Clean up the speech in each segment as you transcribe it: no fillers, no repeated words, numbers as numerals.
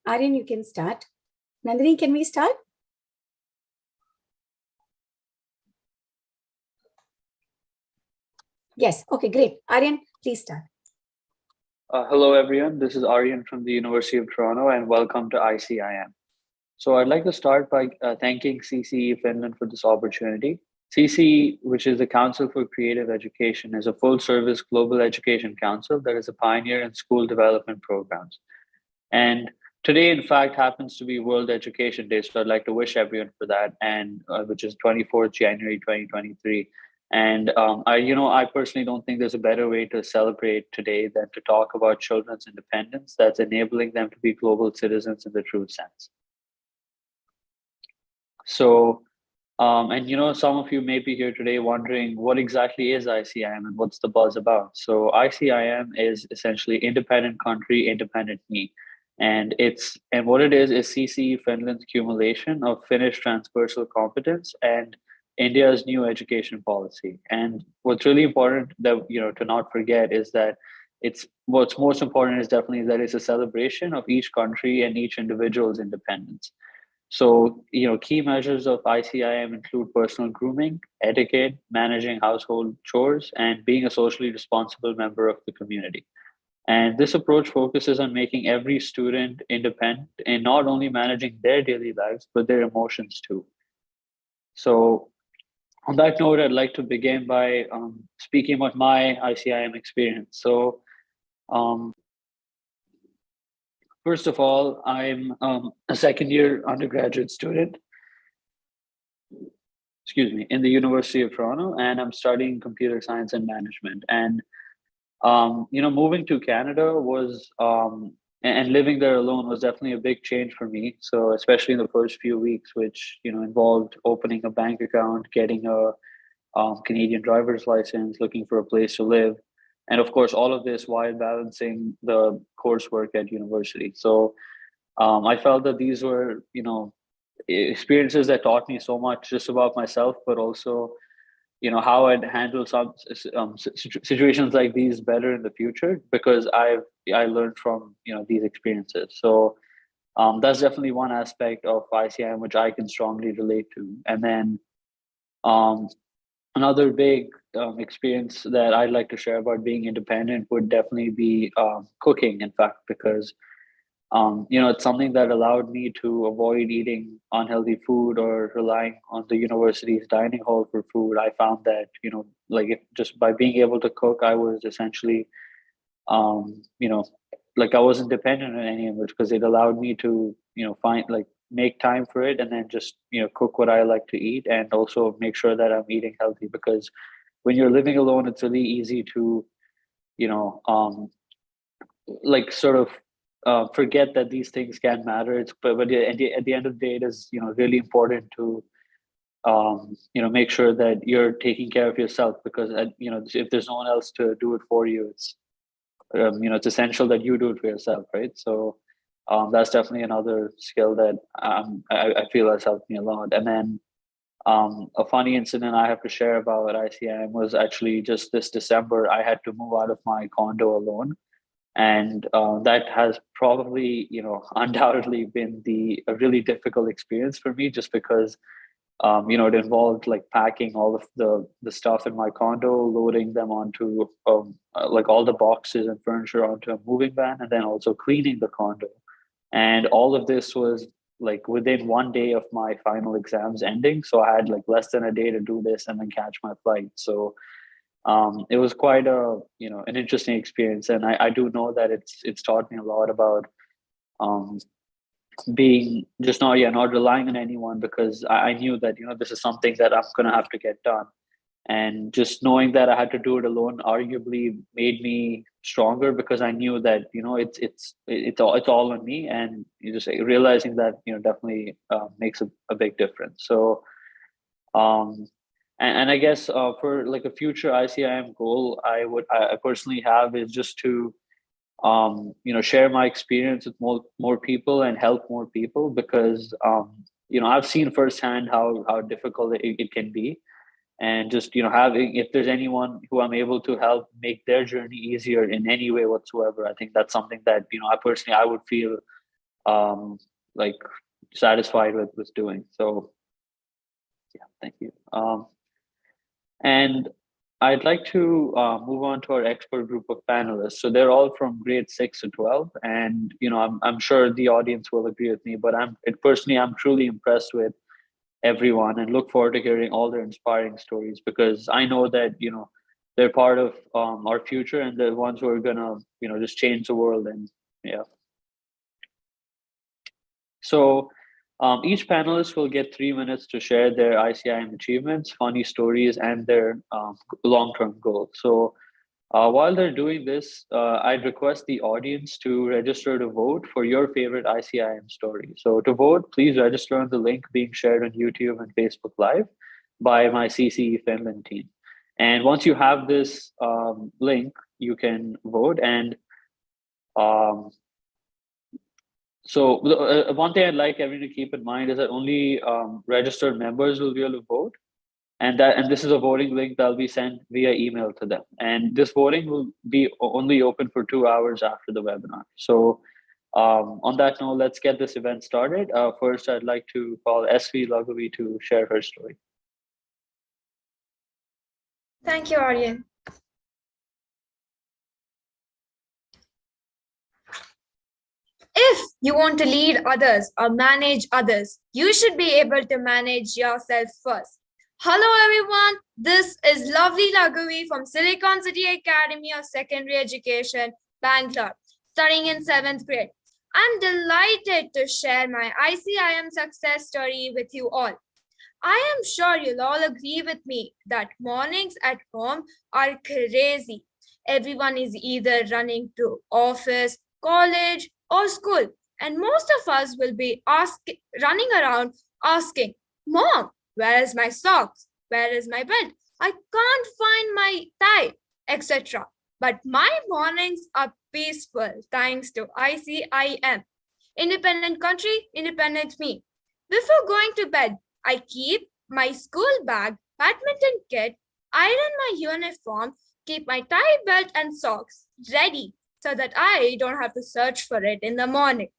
Aryan, you can start. Nandini, can we start? Yes. Okay, great. Aryan, please start. Hello, everyone. This is Aryan from the University of Toronto, and welcome to ICIM. So I'd like to start by thanking CCE Finland for this opportunity. CCE, which is the Council for Creative Education, is a full-service global education council that is a pioneer in school development programs. And today, in fact, happens to be World Education Day, so I'd like to wish everyone for that, and which is 24th January 2023. And I personally don't think there's a better way to celebrate today than to talk about children's independence that's enabling them to be global citizens in the true sense. So, some of you may be here today wondering what exactly is ICIM and what's the buzz about. So ICIM is essentially independent country, independent me. And what it is CCE Finland's accumulation of Finnish transversal competence and India's new education policy. And what's really important that, to not forget is that what's most important is definitely that it's a celebration of each country and each individual's independence. So, key measures of ICIM include personal grooming, etiquette, managing household chores, and being a socially responsible member of the community. And this approach focuses on making every student independent and not only managing their daily lives, but their emotions too. So on that note, I'd like to begin by speaking about my ICIM experience. So first of all, I'm a second-year undergraduate student, in the University of Toronto, and I'm studying computer science and management. And moving to Canada was and living there alone was definitely a big change for me. So especially in the first few weeks, which involved opening a bank account, getting a Canadian driver's license, looking for a place to live, and of course all of this while balancing the coursework at university. So I felt that these were experiences that taught me so much just about myself, but also how I'd handle some situations like these better in the future, because I learned from these experiences. So that's definitely one aspect of ICIM which I can strongly relate to. And then another big experience that I'd like to share about being independent would definitely be cooking, in fact, because it's something that allowed me to avoid eating unhealthy food or relying on the university's dining hall for food. I found that, just by being able to cook, I was essentially, I wasn't dependent on any of it, because it allowed me to, make time for it and then just, cook what I like to eat, and also make sure that I'm eating healthy, because when you're living alone, it's really easy to, forget that these things can matter. But at the end of the day, it is really important to make sure that you're taking care of yourself, because if there's no one else to do it for you, it's it's essential that you do it for yourself, right? So that's definitely another skill that I feel has helped me a lot. And then a funny incident I have to share about ICIM was actually just this December. I had to move out of my condo alone. And that has probably, undoubtedly been a really difficult experience for me, just because, it involved like packing all of the stuff in my condo, loading them onto all the boxes and furniture onto a moving van, and then also cleaning the condo. And all of this was like within one day of my final exams ending. So I had like less than a day to do this and then catch my flight. So it was quite an interesting experience, and I do know that it's taught me a lot about being just not relying on anyone, because I knew that this is something that I'm gonna have to get done, and just knowing that I had to do it alone arguably made me stronger, because I knew that it's all on me, and you just realizing that definitely makes a big difference. So and I guess for like a future ICIM goal, I personally have is just to share my experience with more people and help more people, because I've seen firsthand how difficult it can be, and just having, if there's anyone who I'm able to help make their journey easier in any way whatsoever, I think that's something that I personally I would feel like satisfied with doing. So yeah, thank you. And I'd like to move on to our expert group of panelists. So they're all from grade 6 to 12, and I'm sure the audience will agree with me. But I'm truly impressed with everyone, and look forward to hearing all their inspiring stories, because I know that they're part of our future, and the ones who are gonna just change the world. And yeah. So each panelist will get 3 minutes to share their ICIM achievements, funny stories, and their long-term goals. So while they're doing this, I'd request the audience to register to vote for your favorite ICIM story. So to vote, please register on the link being shared on YouTube and Facebook Live by my CCE Finland team. And once you have this link, you can vote. And so one thing I'd like everyone to keep in mind is that only registered members will be able to vote. And this is a voting link that'll be sent via email to them. And this voting will be only open for 2 hours after the webinar. So on that note, let's get this event started. First, I'd like to call SV Lagavi to share her story. Thank you, Aryan. If you want to lead others or manage others, you should be able to manage yourself first. Hello everyone, this is Lovely Lagavi from Silicon City Academy of Secondary Education, Bangalore, studying in 7th grade. I'm delighted to share my ICIM success story with you all. I am sure you'll all agree with me that mornings at home are crazy. Everyone is either running to office, college, or school, and most of us will be running around asking, Mom, where is my socks? Where is my belt? I can't find my tie, etc. But my mornings are peaceful thanks to ICIM. Independent country, independent me. Before going to bed, I keep my school bag, badminton kit, iron my uniform, keep my tie, belt, and socks ready so that I don't have to search for it in the morning.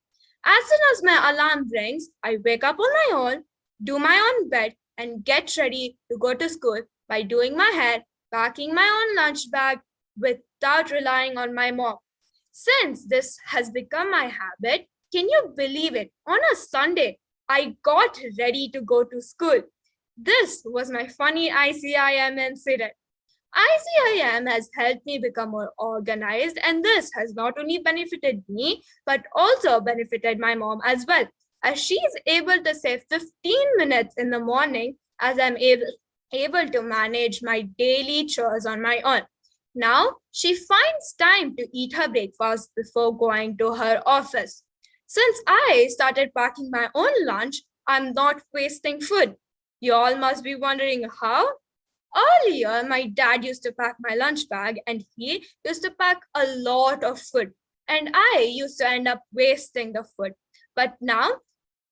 As soon as my alarm rings, I wake up on my own, do my own bed, and get ready to go to school by doing my hair, packing my own lunch bag without relying on my mom. Since this has become my habit, can you believe it? On a Sunday, I got ready to go to school. This was my funny ICIM incident. ICIM has helped me become more organized, and this has not only benefited me, but also benefited my mom as well, as she is able to save 15 minutes in the morning as I'm able to manage my daily chores on my own. Now, she finds time to eat her breakfast before going to her office. Since I started packing my own lunch, I'm not wasting food. You all must be wondering how? Earlier, my dad used to pack my lunch bag and he used to pack a lot of food. And I used to end up wasting the food. But now,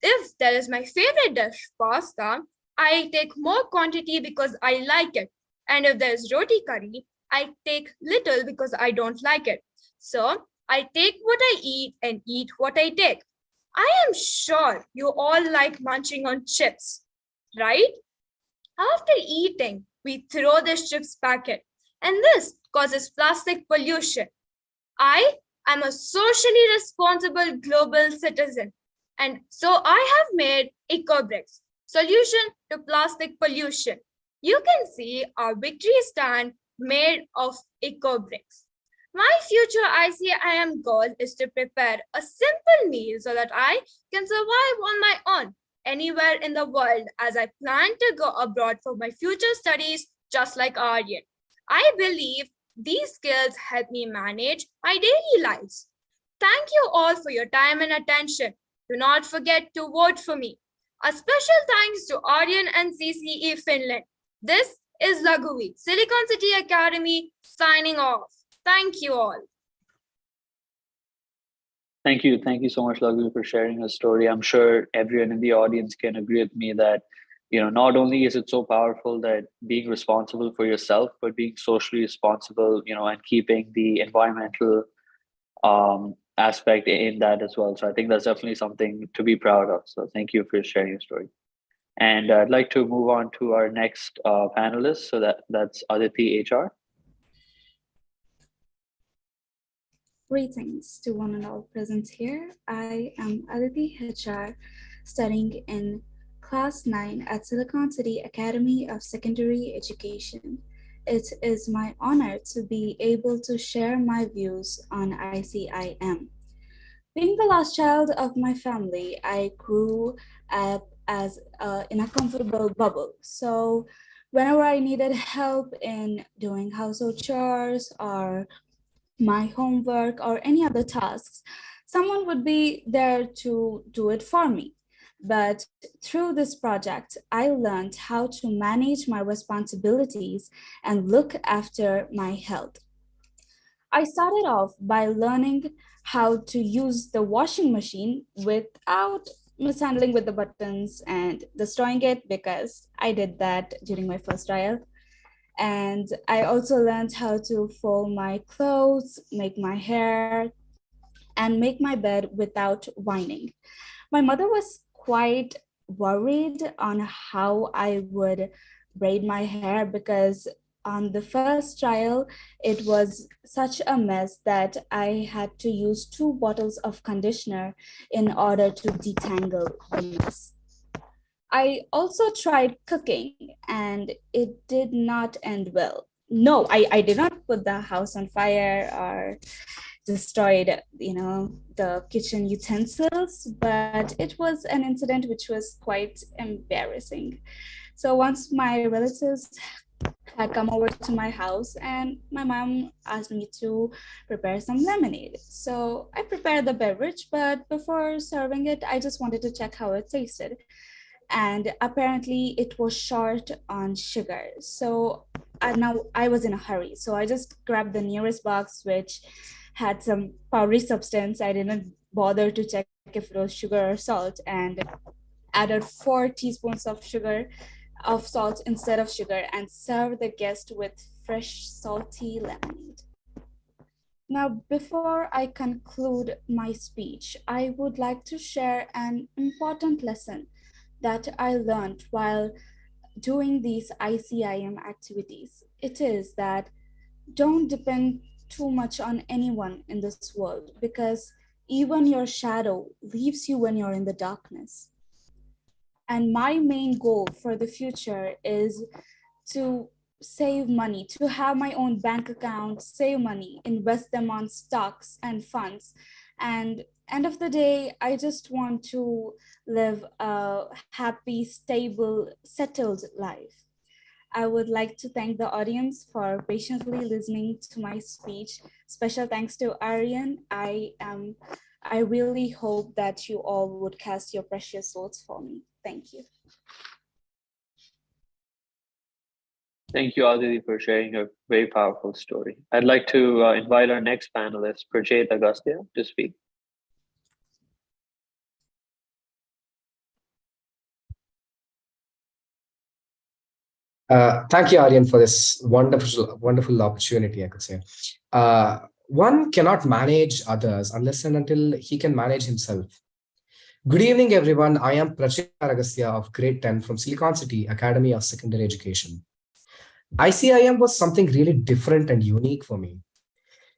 if there is my favorite dish, pasta, I take more quantity because I like it. And if there's roti curry, I take little because I don't like it. So I take what I eat and eat what I take. I am sure you all like munching on chips, right? After eating, we throw this chips packet, and this causes plastic pollution. I am a socially responsible global citizen, and so I have made EcoBricks, solution to plastic pollution. You can see our victory stand made of EcoBricks. My future ICIM goal is to prepare a simple meal so that I can survive on my own anywhere in the world, as I plan to go abroad for my future studies just like Aryan. I believe these skills help me manage my daily lives. Thank you all for your time and attention. Do not forget to vote for me. A special thanks to Aryan and CCE Finland. This is Lagavi, Silicon City Academy, signing off. Thank you all. Thank you so much, Lagavi, for sharing your story. I'm sure everyone in the audience can agree with me that not only is it so powerful that being responsible for yourself, but being socially responsible, and keeping the environmental aspect in that as well. So I think that's definitely something to be proud of. So thank you for sharing your story. And I'd like to move on to our next panelist. So that's Aditya HR. Greetings to one and all present here. I am Aditya HR, studying in Class 9 at Silicon City Academy of Secondary Education. It is my honor to be able to share my views on ICIM. Being the last child of my family, I grew up in a comfortable bubble. So whenever I needed help in doing household chores or my homework or any other tasks, someone would be there to do it for me. But through this project, I learned how to manage my responsibilities and look after my health. I started off by learning how to use the washing machine without mishandling with the buttons and destroying it, because I did that during my first trial. And I also learned how to fold my clothes, make my hair, and make my bed without whining. My mother was quite worried on how I would braid my hair, because on the first trial, it was such a mess that I had to use 2 bottles of conditioner in order to detangle the mess. I also tried cooking and it did not end well. No, I did not put the house on fire or destroyed, the kitchen utensils, but it was an incident which was quite embarrassing. So once my relatives had come over to my house and my mom asked me to prepare some lemonade. So I prepared the beverage, but before serving it, I just wanted to check how it tasted. And apparently it was short on sugar. So now I was in a hurry. So I just grabbed the nearest box, which had some powdery substance. I didn't bother to check if it was sugar or salt, and added 4 teaspoons of salt instead of sugar, and served the guest with fresh salty lemonade. Now, before I conclude my speech, I would like to share an important lesson that I learned while doing these ICIM activities. It is that don't depend too much on anyone in this world, because even your shadow leaves you when you're in the darkness. And my main goal for the future is to save money, to have my own bank account, save money, invest them on stocks and funds. And end of the day, I just want to live a happy, stable, settled life. I would like to thank the audience for patiently listening to my speech. Special thanks to Aryan. I really hope that you all would cast your precious votes for me. Thank you. Thank you, Aditi, for sharing a very powerful story. I'd like to invite our next panelist, Augustine, to speak. Thank you, Aryan, for this wonderful opportunity, I could say. One cannot manage others unless and until he can manage himself. Good evening, everyone. I am Agastya of grade 10 from Silicon City Academy of Secondary Education. ICIM was something really different and unique for me.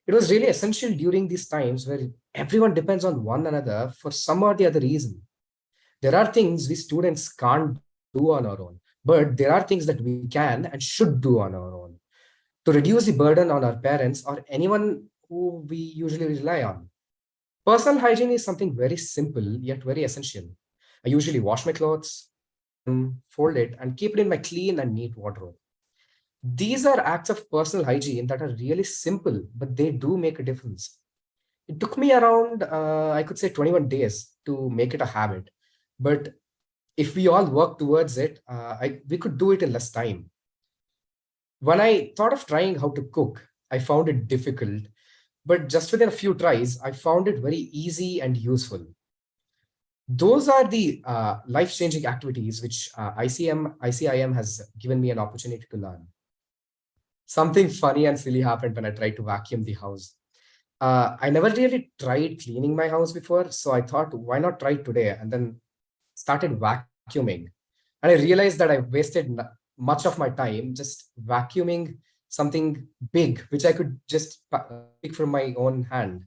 It was really essential during these times where everyone depends on one another for some or the other reason. There are things we students can't do on our own, but there are things that we can and should do on our own to reduce the burden on our parents or anyone who we usually rely on. Personal hygiene is something very simple yet very essential. I usually wash my clothes, fold it, and keep it in my clean and neat wardrobe. These are acts of personal hygiene that are really simple, but they do make a difference. It took me around, I could say 21 days to make it a habit. But if we all work towards it, we could do it in less time. When I thought of trying how to cook, I found it difficult. But just within a few tries, I found it very easy and useful. Those are the life-changing activities which ICIM has given me an opportunity to learn. Something funny and silly happened when I tried to vacuum the house. I never really tried cleaning my house before, so I thought, why not try today? And then started vacuuming. And I realized that I wasted much of my time just vacuuming something big, which I could just pick from my own hand.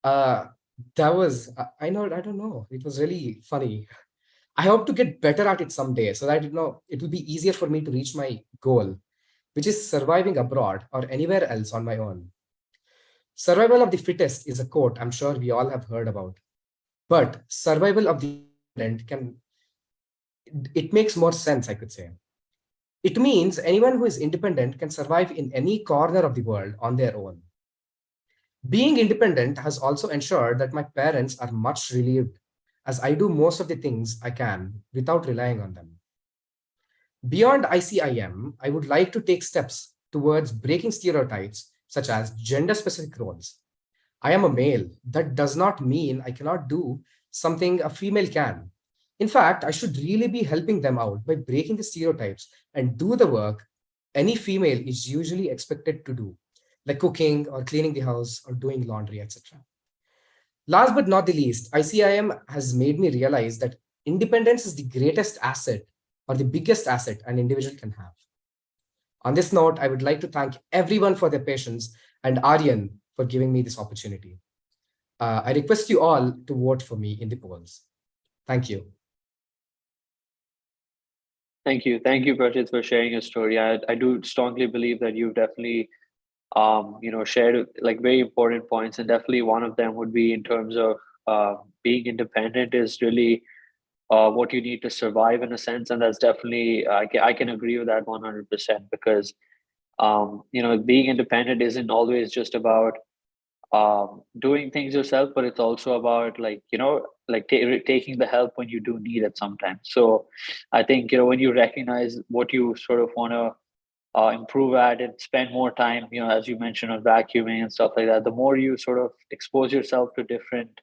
Uh, that was, I don't know, it was really funny. I hope to get better at it someday so that, it will be easier for me to reach my goal, which is surviving abroad or anywhere else on my own. Survival of the fittest is a quote I'm sure we all have heard about. But survival of the independent it makes more sense, I could say. It means anyone who is independent can survive in any corner of the world on their own. Being independent has also ensured that my parents are much relieved as I do most of the things I can without relying on them. Beyond ICIM, I would like to take steps towards breaking stereotypes such as gender specific roles. I am a male. That does not mean I cannot do something a female can. In fact, I should really be helping them out by breaking the stereotypes and do the work any female is usually expected to do, like cooking or cleaning the house or doing laundry, etc. Last but not the least, ICIM has made me realize that independence is the greatest asset or the biggest asset an individual can have. On this note, I would like to thank everyone for their patience and Aryan for giving me this opportunity. I request you all to vote for me in the polls. Thank you. Thank you. Thank you, Prachit, for sharing your story. I do strongly believe that you've definitely shared like very important points, and definitely one of them would be in terms of being independent is really what you need to survive in a sense, and that's definitely I can agree with that 100% because being independent isn't always just about doing things yourself, but it's also about taking the help when you do need it sometimes. So I think when you recognize what you sort of want to improve at and spend more time, as you mentioned, on vacuuming and stuff like that, the more you sort of expose yourself to different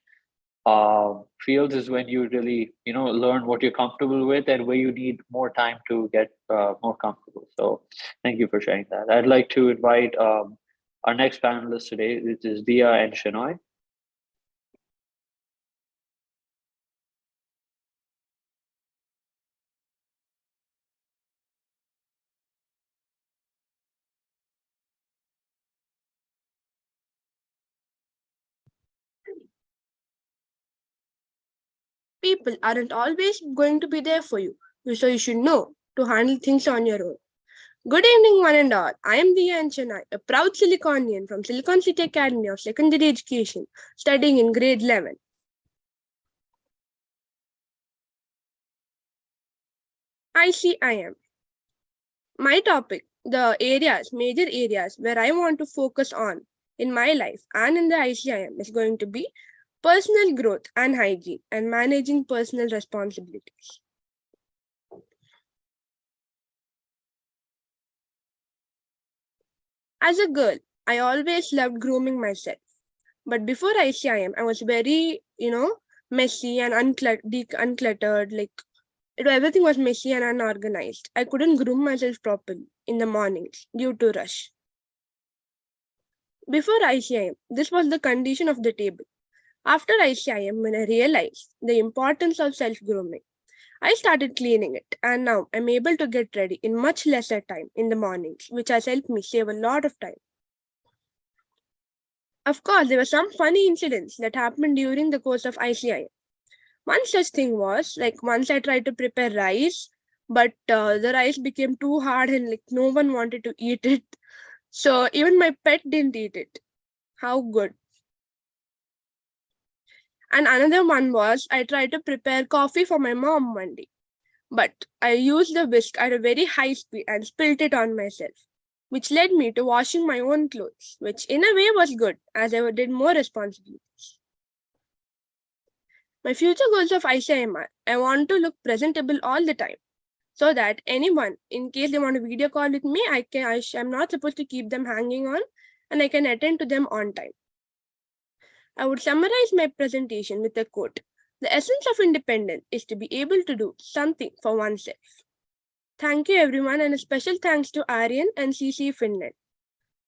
fields is when you really learn what you're comfortable with and where you need more time to get more comfortable. So thank you for sharing that. I'd like to invite our next panelist today, which is Dia and Shanoy. People aren't always going to be there for you, so you should know to handle things on your own. Good evening, one and all. I am Diya and Chennai, a proud Siliconian from Silicon City Academy of Secondary Education, studying in grade 11. ICIM. My topic, the major areas where I want to focus on in my life and in the ICIM is going to be personal growth and hygiene and managing personal responsibilities. As a girl, I always loved grooming myself. But before ICIM, I was very, messy and uncluttered. Everything was messy and unorganized. I couldn't groom myself properly in the mornings due to rush. Before ICIM, this was the condition of the table. After ICIM, when I realized the importance of self-grooming, I started cleaning it, and now I'm able to get ready in much lesser time in the mornings, which has helped me save a lot of time. Of course, there were some funny incidents that happened during the course of ICIM. One such thing was, once I tried to prepare rice, but the rice became too hard and no one wanted to eat it. So even my pet didn't eat it. How good. And another one was I tried to prepare coffee for my mom one day, but I used the whisk at a very high speed and spilled it on myself, which led me to washing my own clothes, which in a way was good as I did more responsibilities. My future goals of ICIM are I want to look presentable all the time so that anyone, in case they want a video call with me, I'm not supposed to keep them hanging on and I can attend to them on time. I would summarize my presentation with a quote. The essence of independence is to be able to do something for oneself. Thank you everyone, and a special thanks to Aryan and CC Finland.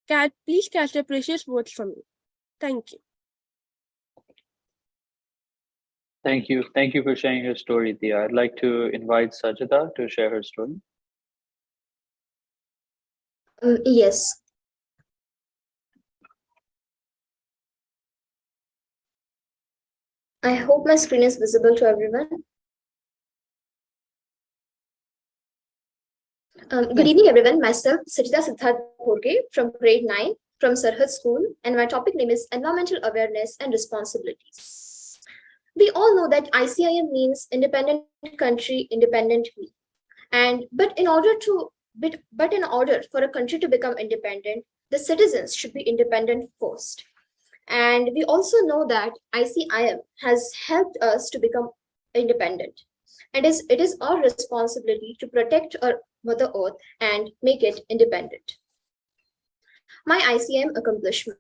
Please cast your precious votes for me. Thank you. Thank you. Thank you for sharing your story, Dia. I'd like to invite Sajida to share her story. Yes. I hope my screen is visible to everyone. Good evening, everyone. Myself, Sajida Siddharth Bhorge from grade 9 from Sarhad School, and my topic name is Environmental Awareness and Responsibilities. We all know that ICIM means Independent Country, Independent Me. But in order for a country to become independent, the citizens should be independent first. And we also know that ICIM has helped us to become independent. And it is our responsibility to protect our Mother Earth and make it independent. My ICIM accomplishment.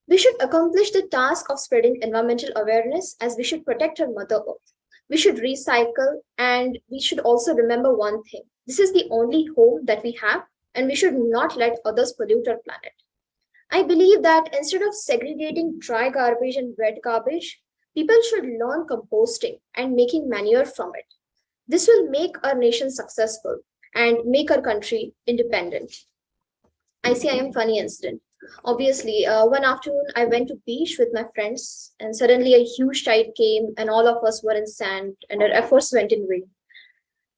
We should accomplish the task of spreading environmental awareness as we should protect our Mother Earth. We should recycle, and we should also remember one thing. This is the only home that we have, and we should not let others pollute our planet. I believe that instead of segregating dry garbage and wet garbage, people should learn composting and making manure from it. This will make our nation successful and make our country independent. ICIM funny incident. Obviously, one afternoon I went to beach with my friends, and suddenly a huge tide came, and all of us were in sand, and our efforts went in vain.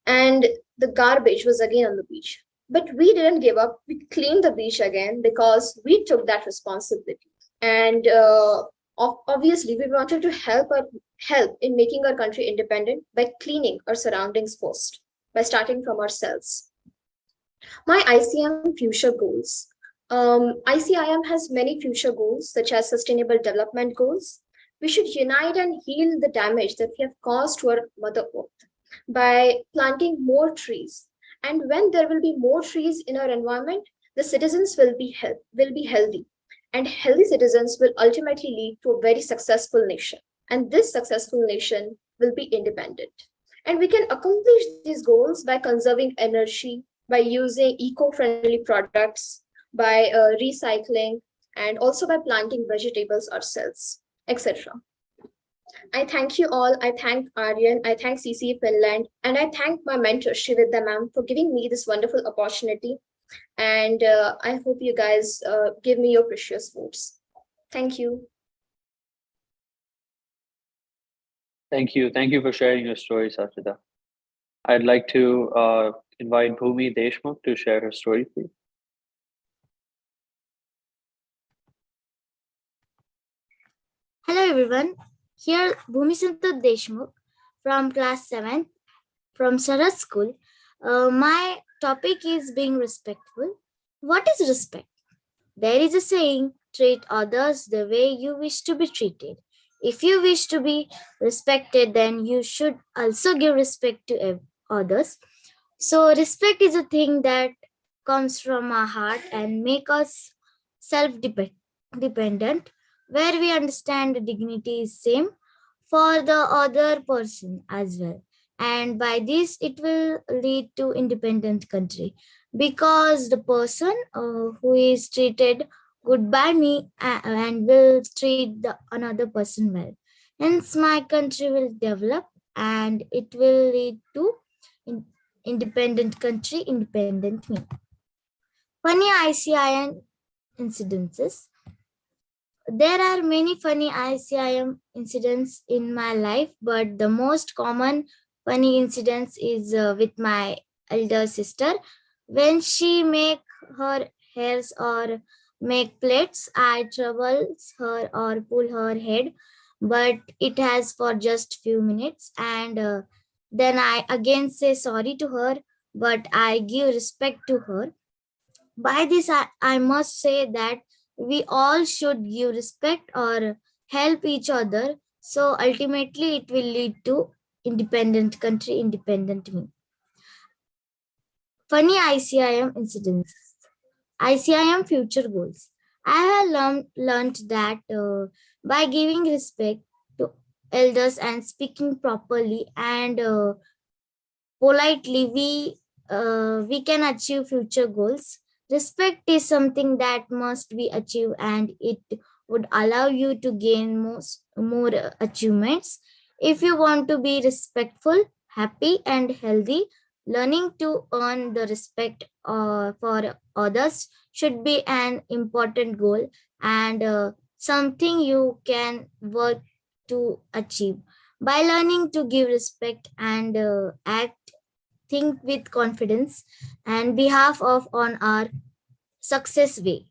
And the garbage was again on the beach. But we didn't give up. We cleaned the beach again because we took that responsibility. And obviously, we wanted to help in making our country independent by cleaning our surroundings first, by starting from ourselves. My ICIM future goals. ICIM has many future goals, such as sustainable development goals. We should unite and heal the damage that we have caused to our Mother Earth by planting more trees. And when there will be more trees in our environment, the citizens will be healthy. And healthy citizens will ultimately lead to a very successful nation. And this successful nation will be independent. And we can accomplish these goals by conserving energy, by using eco-friendly products, by recycling, and also by planting vegetables ourselves, etc. I thank you all. I thank Aryan, I thank CC Finland, and I thank my mentor, Shivida ma'am, for giving me this wonderful opportunity. And I hope you guys give me your precious votes. Thank you. Thank you. Thank you for sharing your story, Sajida. I'd like to invite Bhumi Deshmukh to share her story, please. Hello everyone, here Bhumi Deshmukh from class 7 from Sarhad School. My topic is being respectful. What is respect? There is a saying, treat others the way you wish to be treated. If you wish to be respected, then you should also give respect to others. So respect is a thing that comes from our heart and make us self-dependent, where we understand the dignity is same for the other person as well. And by this, it will lead to independent country because the person who is treated good by me and will treat the another person well. Hence, my country will develop and it will lead to independent country, independent me. Funny ICIM incidences. There are many funny ICIM incidents in my life, but the most common funny incidents is with my elder sister. When she make her hairs or make plaits, I troubles her or pull her head, but it has for just few minutes, and then I again say sorry to her, but I give respect to her. By this, I must say that we all should give respect or help each other. So ultimately, it will lead to independent country, independent me. Funny ICIM incidents. ICIM future goals. I have learned that by giving respect to elders and speaking properly and politely, we can achieve future goals. Respect is something that must be achieved and it would allow you to gain more achievements. If you want to be respectful, happy, and healthy, learning to earn the respect for others should be an important goal and something you can work to achieve. By learning to give respect and think with confidence and behalf of on our success way.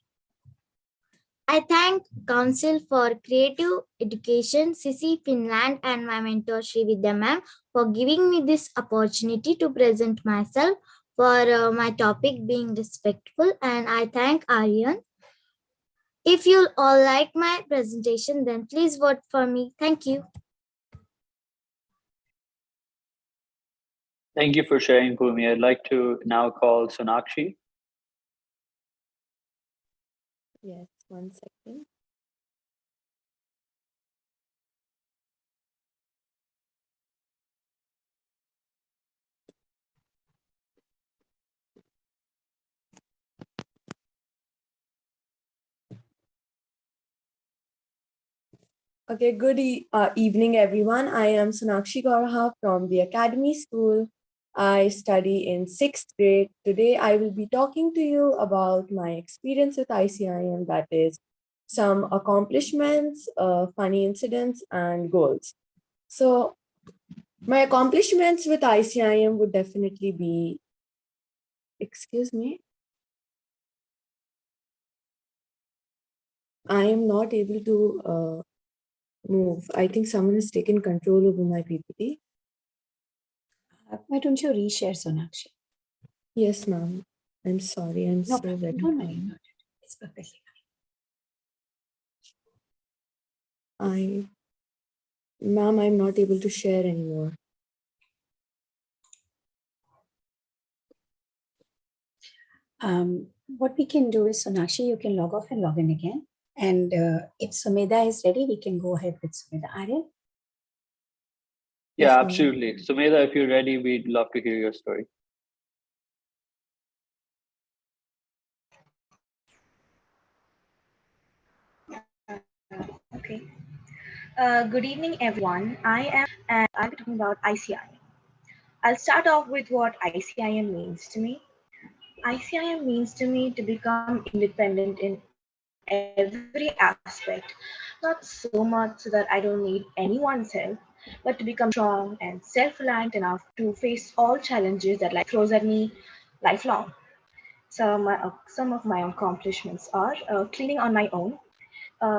I thank Council for Creative Education, CC Finland, and my mentor Sri Vidya ma'am for giving me this opportunity to present myself for my topic being respectful. And I thank Aryan. If you all like my presentation, then please vote for me. Thank you. Thank you for sharing, Bhumi. I'd like to now call Sonakshi. Yes, 1 second. Okay, good evening, everyone. I am Sonakshi Gauraha from the Academy School. I study in 6th grade. Today, I will be talking to you about my experience with ICIM, that is, some accomplishments, funny incidents, and goals. So, my accomplishments with ICIM would definitely be, excuse me, I am not able to move. I think someone has taken control over my PPT. Why don't you reshare, Sonakshi? Yes, ma'am. I'm sorry. I'm No, so very don't worry sorry. about it. It's perfectly Ma'am, I'm not able to share anymore. fine. What we can do is, Sonakshi, you can log off and log in again. And if Sumedha is ready, we can go ahead with Sumedha. Aryan? Yeah, Yes, ma'am. absolutely. Sumedha, if you're ready, we'd love to hear your story. Okay. Good evening, everyone. I'll be talking about ICIM. I'll start off with what ICIM means to me. ICIM means to me to become independent in every aspect, not so much so that I don't need anyone's help, but to become strong and self-reliant enough to face all challenges that life throws at me lifelong. Some of my accomplishments are cleaning on my own.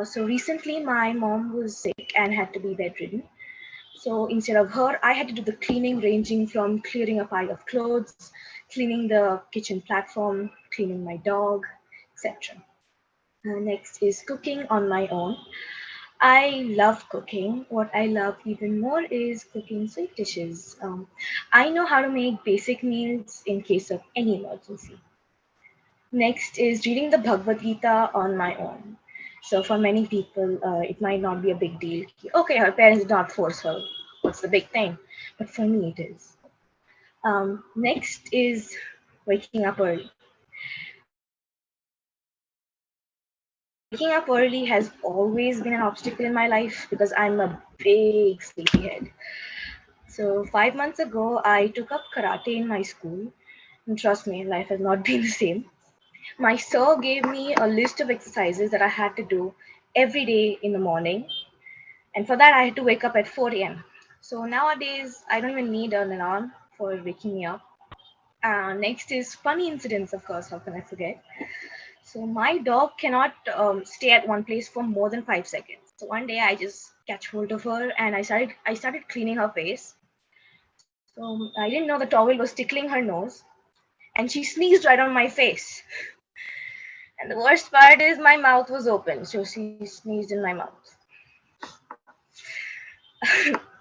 So recently, my mom was sick and had to be bedridden. So instead of her, I had to do the cleaning, ranging from clearing a pile of clothes, cleaning the kitchen platform, cleaning my dog, etc. Next is cooking on my own. I love cooking. What I love even more is cooking sweet dishes. I know how to make basic meals in case of any emergency. Next is reading the Bhagavad Gita on my own. So for many people, it might not be a big deal. Okay, her parents did not force her. What's the big thing? But for me, it is. Next is waking up early. Waking up early has always been an obstacle in my life because I'm a big sleepyhead. So 5 months ago, I took up karate in my school. And trust me, life has not been the same. My sir gave me a list of exercises that I had to do every day in the morning. And for that, I had to wake up at 4 a.m. So nowadays, I don't even need an alarm for waking me up. Next is funny incidents, of course. How can I forget? So my dog cannot stay at one place for more than 5 seconds. So one day I just catch hold of her and I started cleaning her face. So I didn't know the towel was tickling her nose, and she sneezed right on my face. And the worst part is my mouth was open, so she sneezed in my mouth.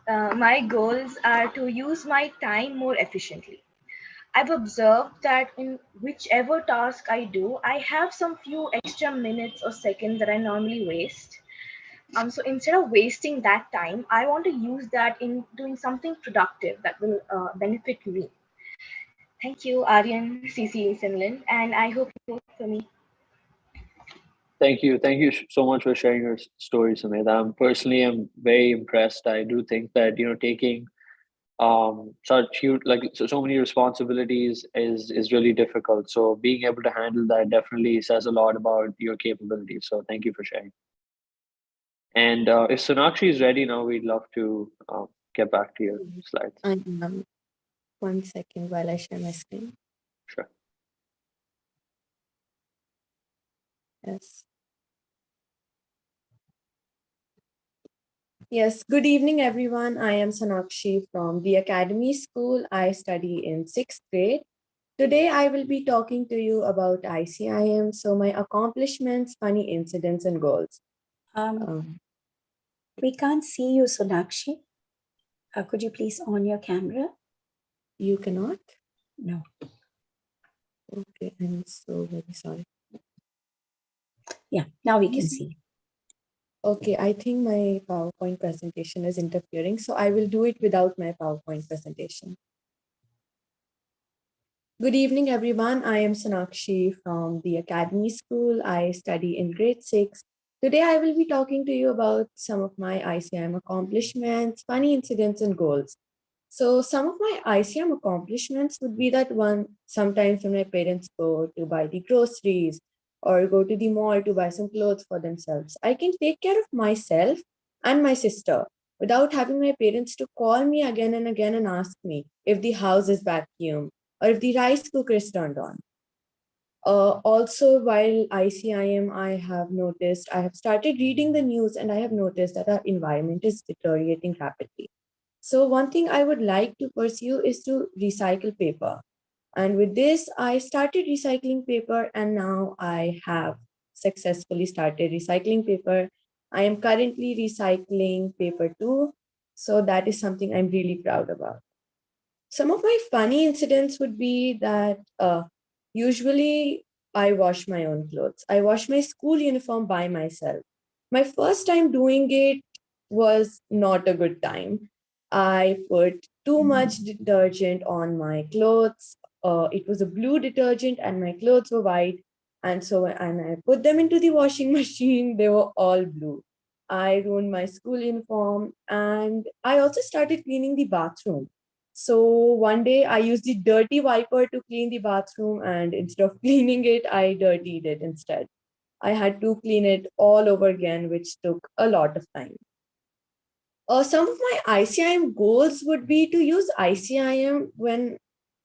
My goals are to use my time more efficiently. I've observed that in whichever task I do, I have some few extra minutes or seconds that I normally waste. So instead of wasting that time, I want to use that in doing something productive that will benefit me. Thank you, Aryan, CC Finland, and I hope you vote for me. Thank you. Thank you so much for sharing your story, Sumedha. I'm personally am very impressed. I do think that, taking such huge, like so many responsibilities is really difficult. So being able to handle that definitely says a lot about your capabilities. So thank you for sharing. And if Sonakshi is ready now, we'd love to get back to your slides. I am. 1 second while I share my screen. Sure. Yes. Yes, good evening, everyone. I am Sonakshi from the Academy School. I study in 6th grade. Today, I will be talking to you about ICIM, so my accomplishments, funny incidents, and goals. We can't see you, Sonakshi. Could you please on your camera? You cannot? No. Okay, I'm so very sorry. Yeah, now we can see. Okay, I think my PowerPoint presentation is interfering, so I will do it without my PowerPoint presentation. Good evening, everyone. I am Sonakshi from the Academy School. I study in grade 6. Today, I will be talking to you about some of my ICIM accomplishments, funny incidents, and goals. So some of my ICIM accomplishments would be that sometimes when my parents go to buy the groceries or go to the mall to buy some clothes for themselves, I can take care of myself and my sister without having my parents to call me again and again and ask me if the house is vacuumed or if the rice cooker is turned on. Also, while ICIM, I have started reading the news and I have noticed that our environment is deteriorating rapidly. So one thing I would like to pursue is to recycle paper. And with this, I started recycling paper and now I have successfully started recycling paper. I am currently recycling paper too. So that is something I'm really proud about. Some of my funny incidents would be that usually I wash my own clothes. I wash my school uniform by myself. My first time doing it was not a good time. I put too much detergent on my clothes. It was a blue detergent and my clothes were white. And I put them into the washing machine. They were all blue. I ruined my school uniform and I also started cleaning the bathroom. So one day I used the dirty wiper to clean the bathroom and instead of cleaning it, I dirtied it instead. I had to clean it all over again, which took a lot of time. Some of my ICIM goals would be to use ICIM when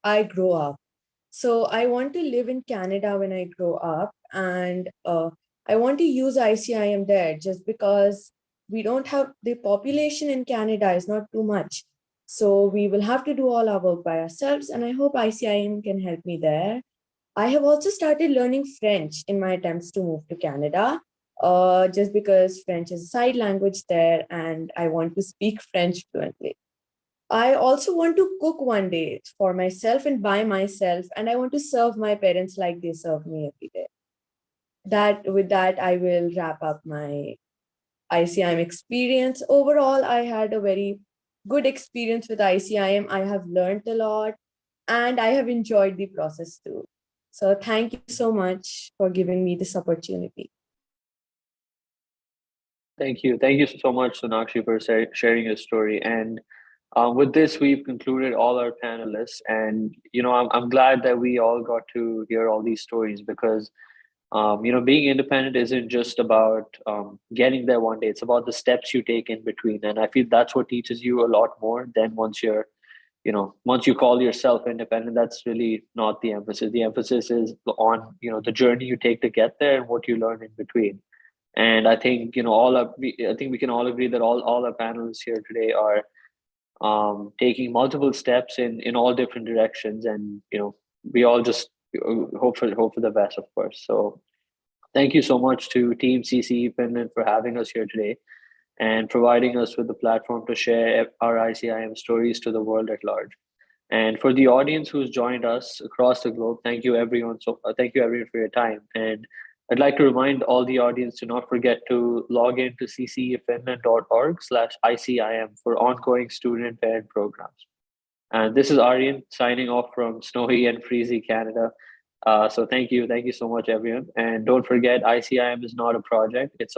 I grow up. So I want to live in Canada when I grow up and I want to use ICIM there just because we don't have the population in Canada is not too much. So we will have to do all our work by ourselves and I hope ICIM can help me there. I have also started learning French in my attempts to move to Canada, just because French is a side language there and I want to speak French fluently. I also want to cook one day for myself and by myself, and I want to serve my parents like they serve me every day. With that, I will wrap up my ICIM experience. Overall, I had a very good experience with ICIM. I have learned a lot and I have enjoyed the process too. So thank you so much for giving me this opportunity. Thank you. Thank you so much, Sonakshi, for sharing your story. And with this, we've concluded all our panelists. And, I'm glad that we all got to hear all these stories because, being independent isn't just about getting there one day. It's about the steps you take in between. And I feel that's what teaches you a lot more than once you call yourself independent. That's really not the emphasis. The emphasis is on, the journey you take to get there and what you learn in between. And I think I think we can all agree that all our panelists here today are taking multiple steps in all different directions, and we all just hope for the best, of course. So thank you so much to Team CCE Finland for having us here today and providing us with the platform to share our ICIM stories to the world at large. And for the audience who's joined us across the globe, thank you everyone. Thank you everyone for your time. And I'd like to remind all the audience to not forget to log in to ccefinland.org/ICIM for ongoing student and parent programs. And this is Aryan signing off from snowy and freezy Canada. So thank you so much, everyone. And don't forget, ICIM is not a project; it's